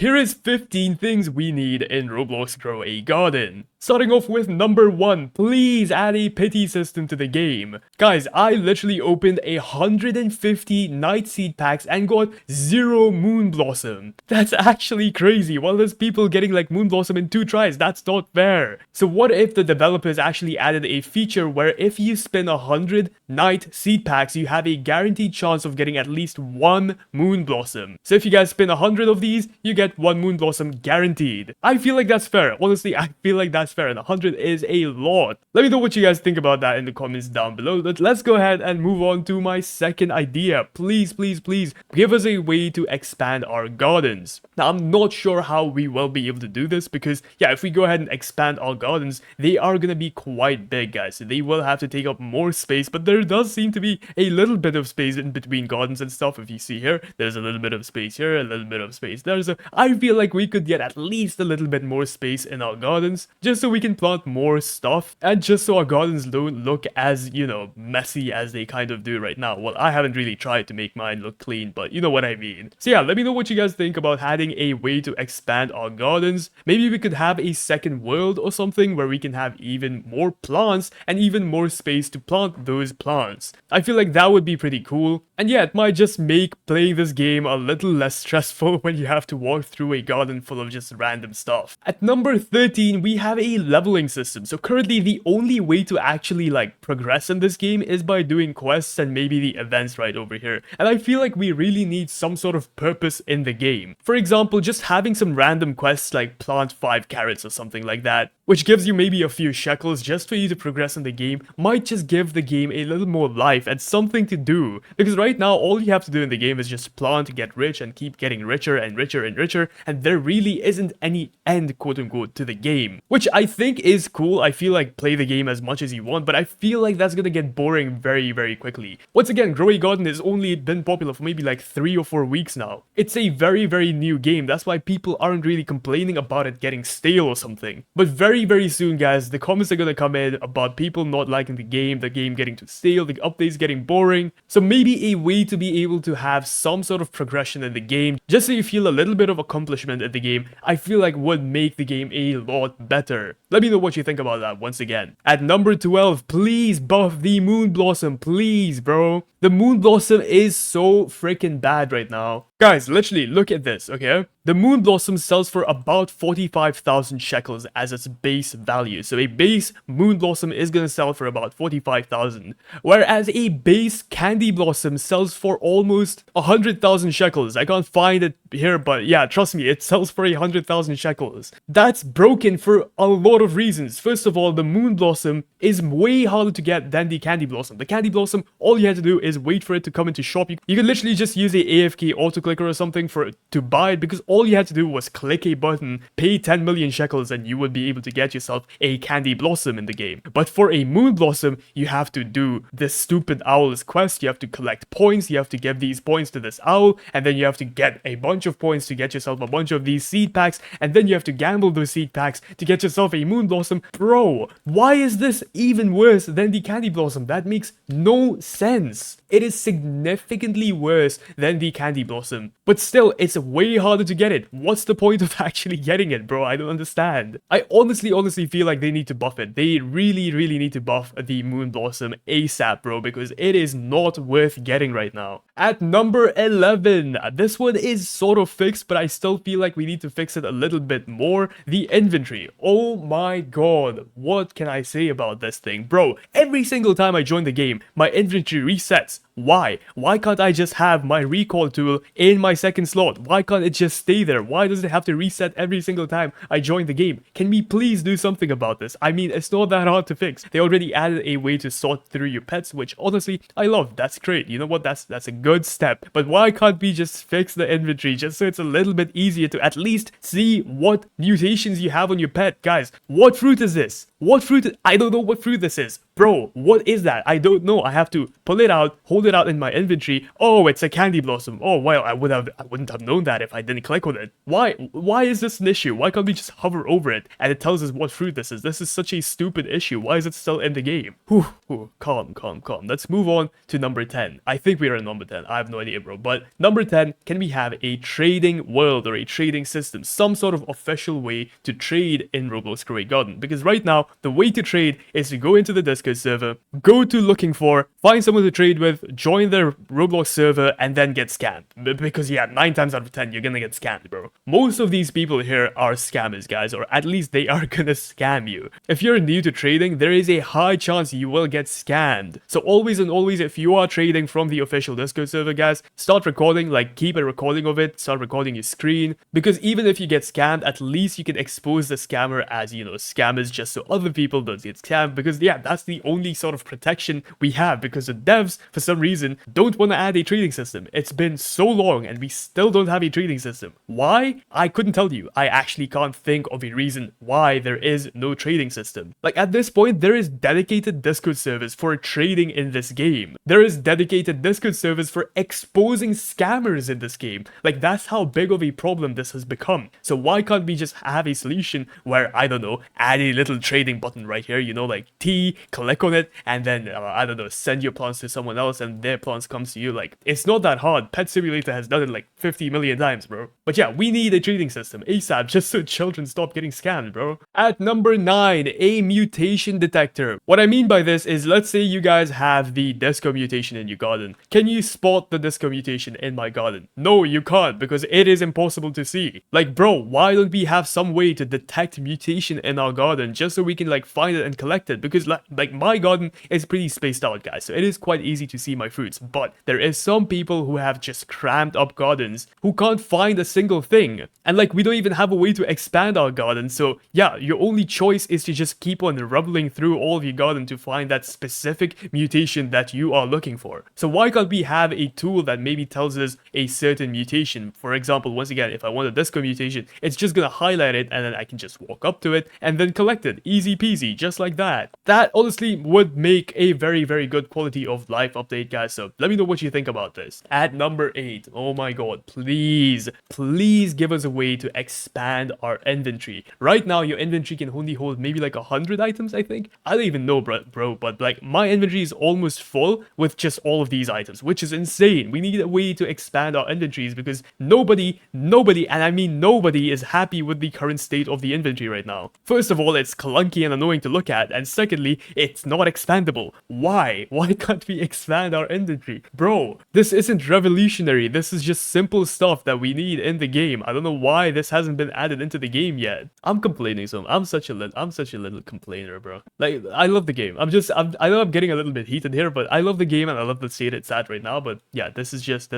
Here is 15 things we need in Roblox Grow a Garden. Starting off with number 1, please add a pity system to the game. Guys, I literally opened 150 night seed packs and got 0 moon blossom. That's actually crazy. While there's people getting like moon blossom in 2 tries, that's not fair. So what if the developers actually added a feature where if you spin 100 night seed packs, you have a guaranteed chance of getting at least 1 moon blossom. So if you guys spin 100 of these, you get 1 moon blossom guaranteed. I feel like that's fair. Honestly, I feel like that's fair, and 100 is a lot. Let me know what you guys think about that in the comments down below. But let's go ahead and move on to my second idea. Please, please, please give us a way to expand our gardens. Now, I'm not sure how we will be able to do this because, yeah, if we go ahead and expand our gardens, they are gonna be quite big, guys. So they will have to take up more space, but there does seem to be a little bit of space in between gardens and stuff. If you see here, there's a little bit of space here, a little bit of space there. So I feel like we could get at least a little bit more space in our gardens just so we can plant more stuff and just so our gardens don't look as, you know, messy as they kind of do right now. Well, I haven't really tried to make mine look clean, but you know what I mean. So yeah, let me know what you guys think about adding a way to expand our gardens. Maybe we could have a second world or something where we can have even more plants and even more space to plant those plants. I feel like that would be pretty cool. And yeah, it might just make playing this game a little less stressful when you have to walk through a garden full of just random stuff. At number 13, we have a leveling system. So currently the only way to actually like progress in this game is by doing quests and maybe the events right over here. And I feel like we really need some sort of purpose in the game. For example, just having some random quests like plant 5 carrots or something like that, which gives you maybe a few shekels just for you to progress in the game, might just give the game a little more life and something to do. Because right now, all you have to do in the game is just plant, get rich, and keep getting richer and richer and richer, and there really isn't any end, quote-unquote, to the game. Which I think is cool. I feel like play the game as much as you want, but I feel like that's gonna get boring very, very quickly. Once again, Grow a Garden has only been popular for maybe like 3 or 4 weeks now. It's a very, very new game. That's why people aren't really complaining about it getting stale or something. But very soon, guys, the comments are gonna come in about people not liking the game getting too stale, the updates getting boring. So maybe a way to be able to have some sort of progression in the game, just so you feel a little bit of accomplishment in the game, I feel like would make the game a lot better. Let me know what you think about that once again. At number 12, please buff the Moon Blossom, please, bro. The Moon Blossom is so freaking bad right now. Guys, literally, look at this, okay? The Moon Blossom sells for about 45,000 shekels as its base value. So a base Moon Blossom is gonna sell for about 45,000. Whereas a base Candy Blossom sells for almost 100,000 shekels. I can't find it here, but yeah, trust me, it sells for 100,000 shekels. That's broken for a lot of reasons. First of all, the Moon Blossom is way harder to get than the Candy Blossom. The Candy Blossom, all you have to do is wait for it to come into shop. You can literally just use a AFK autoclicker or something to buy it, because all you had to do was click a button, pay 10 million shekels, and you would be able to get yourself a Candy Blossom in the game. But for a Moon Blossom, you have to do this stupid owl's quest. You have to collect points, you have to give these points to this owl, and then you have to get a bunch of points to get yourself a bunch of these seed packs, and then you have to gamble those seed packs to get yourself a Moon Blossom. Bro, why is this even worse than the Candy Blossom? That makes no sense. It is significantly worse than the Candy Blossom. But still, it's way harder to get it. What's the point of actually getting it, bro? I don't understand. I honestly feel like they need to buff it. They really need to buff the Moon Blossom ASAP, bro, because it is not worth getting right now. At number 11, this one is sort of fixed, but I still feel like we need to fix it a little bit more. The inventory. Oh my god. What can I say about this thing? Bro, every single time I join the game, my inventory resets. Why? Why can't I just have my recall tool in my second slot? Why can't it just stay there? Why does it have to reset every single time I join the game? Can we please do something about this? I mean, it's not that hard to fix. They already added a way to sort through your pets, which honestly, I love. That's great. You know what? That's a good step. But why can't we just fix the inventory just so it's a little bit easier to at least see what mutations you have on your pet? Guys, what fruit is this? What fruit? I don't know what fruit this is. Bro, what is that? I don't know. I have to pull it out, hold it out in my inventory. Oh, it's a candy blossom. Oh, well, I wouldn't have known that if I didn't click on it. Why is this an issue? Why can't we just hover over it and it tells us what fruit this is? This is such a stupid issue. Why is it still in the game? Whew, calm. Let's move on to number 10. I think we are in number 10. I have no idea, bro. But number 10, can we have a trading world or a trading system? Some sort of official way to trade in Roblox Grow a Garden. Because right now, the way to trade is to go into the Discord server, go to looking for, find someone to trade with, join their Roblox server, and then get scammed. Because yeah, 9 times out of 10, you're gonna get scammed, bro. Most of these people here are scammers, guys, or at least they are gonna scam you. If you're new to trading, there is a high chance you will get scammed. So always and always, if you are trading from the official Discord server, guys, start recording, like keep a recording of it, start recording your screen, because even if you get scammed, at least you can expose the scammer as, you know, scammers, just so other people don't get scammed, because yeah, that's the only sort of protection we have, because the devs, for some reason, don't want to add a trading system. It's been so long and we still don't have a trading system. Why? I couldn't tell you. I actually can't think of a reason why there is no trading system. Like at this point, there is dedicated Discord servers for trading in this game. There is dedicated Discord servers for exposing scammers in this game. Like that's how big of a problem this has become. So why can't we just have a solution where, I don't know, add a little trading button right here, you know, like T, click on it, and then, I don't know, send your plants to someone else and their plants comes to you. Like, it's not that hard. Pet Simulator has done it like 50 million times, bro. But yeah, we need a trading system ASAP just so children stop getting scammed, bro. At number 9, a mutation detector. What I mean by this is, let's say you guys have the disco mutation in your garden. Can you spot the disco mutation in my garden? No, you can't, because it is impossible to see. Like, bro, why don't we have some way to detect mutation in our garden just so we can like find it and collect it? Because like my garden is pretty spaced out, guys, so it is quite easy to see my fruits, but there is some people who have just crammed up gardens who can't find a single thing, and like we don't even have a way to expand our garden. So yeah, your only choice is to just keep on rubbling through all of your garden to find that specific mutation that you are looking for. So why can't we have a tool that maybe tells us a certain mutation? For example, once again, if I want a disco mutation, it's just gonna highlight it and then I can just walk up to it and then collect it. Easy peasy, just like that. That honestly would make a very good quality of life update, guys. So let me know what you think about this. At number 8, oh my god, please give us a way to expand our inventory. Right now, your inventory can only hold maybe like 100 items, I think. I don't even know, bro, but like my inventory is almost full with just all of these items, which is insane. We need a way to expand our inventories because nobody, and I mean nobody, is happy with the current state of the inventory right now. First of all, it's clunky and annoying to look at, and secondly, it's not expandable. Why can't we expand our inventory? Bro, this isn't revolutionary. This is just simple stuff that we need in the game. I don't know why this hasn't been added into the game yet. I'm complaining, so I'm such a little complainer, bro. Like, I love the game. I know I'm getting a little bit heated here, but I love the game and I love the state it's at right now. But yeah, this is just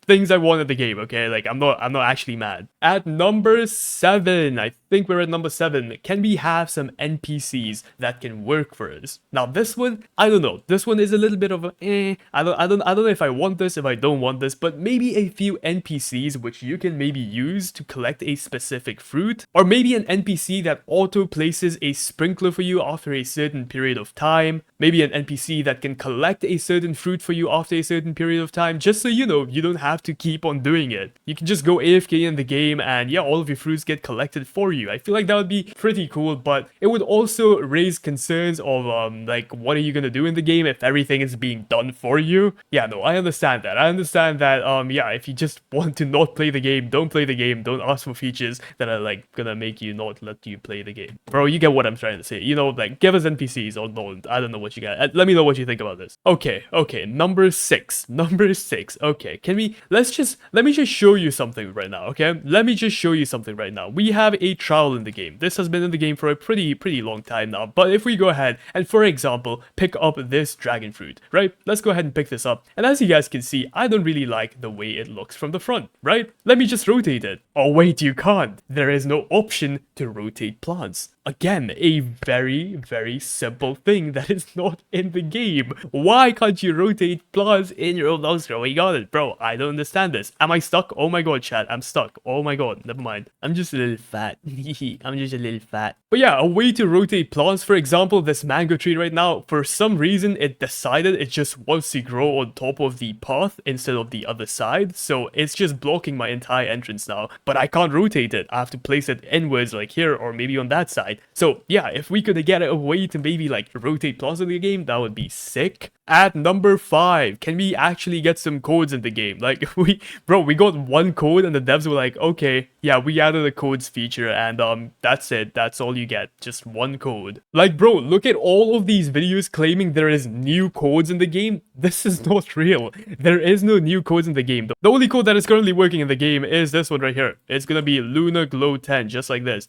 things I want in the game, okay? Like, I'm not actually mad. At number 7, I think we're at number 7. Can we have some NPCs that can work for us? Now this one, I don't know. This one is a little bit of a I don't know if I want this, if I don't want this, but maybe a few NPCs which you can maybe use to collect a specific fruit, or maybe an NPC that auto places a sprinkler for you after a certain period of time, maybe an NPC that can collect a certain fruit for you after a certain period of time, just so you know, you don't have to keep on doing it. You can just go AFK in the game and yeah, all of your fruits get collected for you. I feel like that would be pretty cool, but it would also raise concerns of like, what are you gonna do in the game if everything is being done for you? Yeah, no, I understand that. Yeah, if you just want to not play the game, don't play the game, don't ask for features that are like gonna make you not let you play the game. Bro, you get what I'm trying to say. You know, like, give us NPCs or don't. I don't know what you got. Let me know what you think about this. Okay, number 6. Okay, let me just show you something right now, okay? Let me just show you something right now. We have a trowel in the game. This has been in the game for a pretty long time now, but if we go ahead and, for example, pick up this dragon fruit, right? Let's go ahead and pick this up, and as you guys can see, I don't really like the way it looks from the front, right? Let me just rotate it. Oh wait, you can't. There is no option to rotate plants. Again, a very simple thing that is not in the game. Why can't you rotate plants in your Roblox Grow a Garden? Bro, I don't understand this. Am I stuck? Oh my god, chat, I'm stuck. Oh my god, never mind. I'm just a little fat. I'm just a little fat. But yeah, a way to rotate plants, for example, this mango tree right now, for some reason, it decided it just wants to grow on top of the path instead of the other side. So it's just blocking my entire entrance now, but I can't rotate it. I have to place it inwards like here or maybe on that side. So yeah, if we could get a way to maybe like rotate plants in the game, that would be sick. At number 5, can we actually get some codes in the game? Like, we got one code and the devs were like, okay, yeah, we added a codes feature and that's it. That's all you get. Just one code. Like, bro, look at all of these videos claiming there is new codes in the game. This is not real. There is no new codes in the game. The only code that is currently working in the game is this one right here. It's gonna be Luna Glow 10, just like this.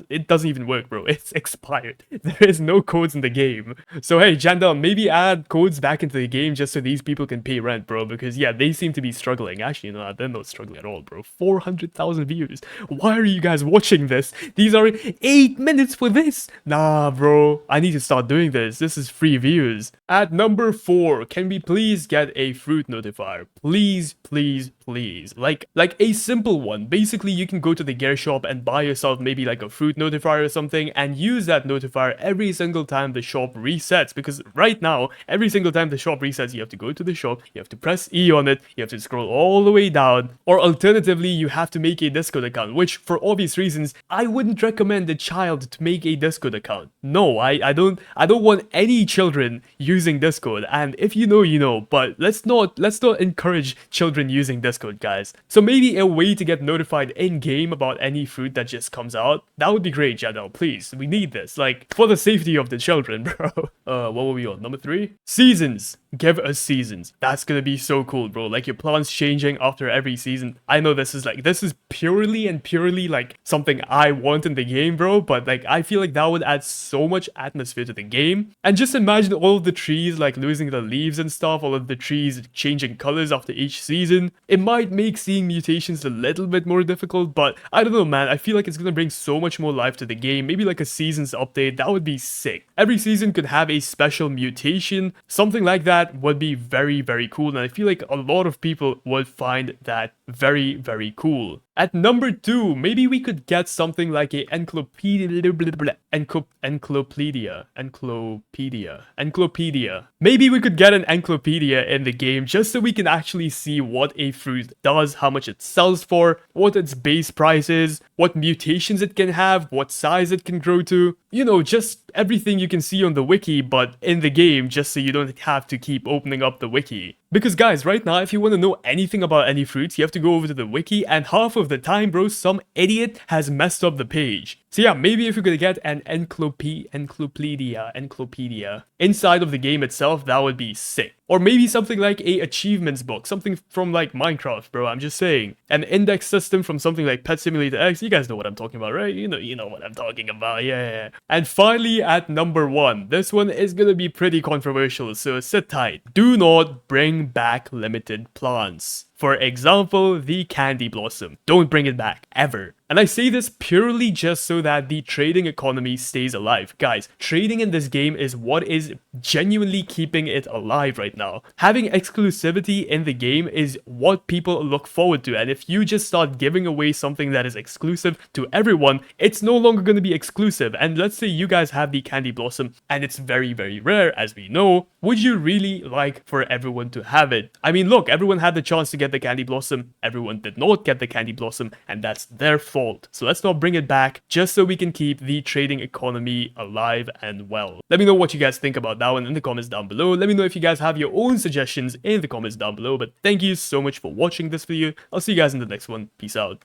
It doesn't even work, bro. It's expired. There is no codes in the game. So hey, Jandel, maybe add codes back into the game just so these people can pay rent, bro, because yeah, they seem to be struggling. Actually, no, they're not struggling at all, bro. 400,000 views. Why are you guys watching this? These are 8 minutes for this. Nah, bro, I need to start doing this. This is free views. At number 4, can we please get a fruit notifier? Please, please, please. Like a simple one. Basically, you can go to the gear shop and buy yourself maybe like a fruit notifier or something and use that notifier every single time the shop resets, because right now, every single time the shop resets, you have to go to the shop, you have to press E on it, you have to scroll all the way down, or alternatively, you have to make a Discord account, which for obvious reasons, I wouldn't recommend a child to make a Discord account. No, I don't want any children using Discord, and if you know, you know, but let's not encourage children using Discord, guys. So maybe a way to get notified in-game about any fruit that just comes out, that would be great, Jadel, please. We need this, like, for the safety of the children, bro. What were we on? Number 3? Seasons. Give us seasons. That's gonna be so cool, bro. Like, your plants changing after every season. I know this is purely like something I want in the game, bro, but like I feel like that would add so much atmosphere to the game. And just imagine all of the trees like losing the leaves and stuff, all of the trees changing colors after each season. It might make seeing mutations a little bit more difficult, but I don't know, man. I feel like it's gonna bring so much more life to the game. Maybe like a seasons update, that would be sick. Every season could have a special mutation. Something like that would be very, very cool, and I feel like a lot of people would find that very, very cool. At number 2, maybe we could get something like a encyclopedia. Maybe we could get an encyclopedia in the game just so we can actually see what a fruit does, how much it sells for, what its base price is, what mutations it can have, what size it can grow to. You know, just everything you can see on the wiki, but in the game, just so you don't have to keep opening up the wiki. Because guys, right now, if you want to know anything about any fruits, you have to go over to the wiki, and half of the time, bro, some idiot has messed up the page. So yeah, maybe if we could get an encyclopedia inside of the game itself, that would be sick. Or maybe something like a achievements book, something from like Minecraft, bro, I'm just saying. An index system from something like Pet Simulator X, you guys know what I'm talking about, right? You know what I'm talking about, yeah. And finally, at number 1, this one is gonna be pretty controversial, so sit tight. Do not bring back limited plants. For example, the candy blossom. Don't bring it back, ever. And I say this purely just so that the trading economy stays alive. Guys, trading in this game is what is genuinely keeping it alive right now. Having exclusivity in the game is what people look forward to, and if you just start giving away something that is exclusive to everyone, it's no longer going to be exclusive. And let's say you guys have the candy blossom, and it's very, very rare, as we know. Would you really like for everyone to have it? I mean, look, everyone had the chance to get the candy blossom, everyone did not get the candy blossom, and that's their fault. So let's not bring it back just so we can keep the trading economy alive and well. Let me know what you guys think about that one in the comments down below. Let me know if you guys have your own suggestions in the comments down below. But thank you so much for watching this video. I'll see you guys in the next one. Peace out.